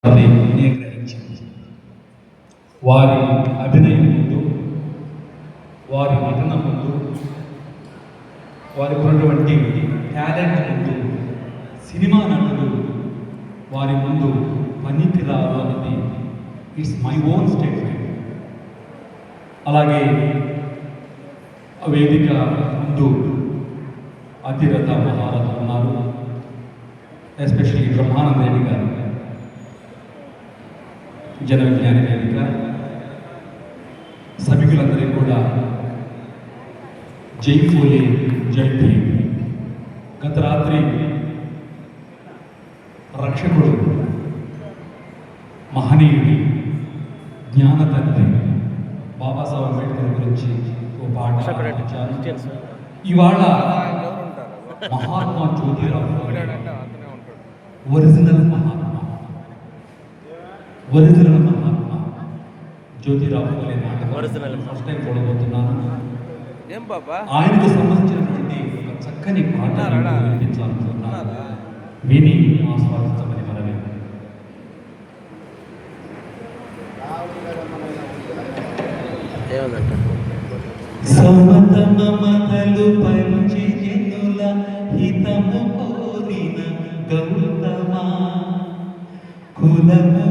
గ్రహించింది. వారి అభినయం ముందు, వారి నటన ముందు, వారికి ఉన్నటువంటి టాలెంట్ ముందు సినిమా నటులు వారి ముందు పనికి రాదు అనేది ఇట్స్ మై ఓన్ స్టేట్మెంట్. అలాగే వేదిక ముందు అతిరథ మహారథ ఉన్నారు, ఎస్పెషల్లీ బ్రహ్మానంద రెడ్డి గారు, జన విజ్ఞాన వేదిక సభికులందరికీ కూడా జై ఫోలే జై భీమ్. గత రాత్రి రక్షకుడు, మహనీయుడి, జ్ఞానతండ్రి బాబాసాహెబ్ అంబేద్కర్ గురించి ఓ పాట పాడించారు. ఇవాళ మహాత్మా జ్యోతిరావు ఒరిజినల్ మహాత్మా జ్యోతిరావు ఫులే నాటకం ఫస్ట్ టైం చూడబోతున్నాను. ఆయనకు సంబంధించినటువంటి ఒక చక్కని పాట వినిపించాలనుకుంటున్నాను. విని ఆస్వాదించమని మనమే. సమత మమతలు పంచి జనుల హితము కోరిన గౌతమా, కులము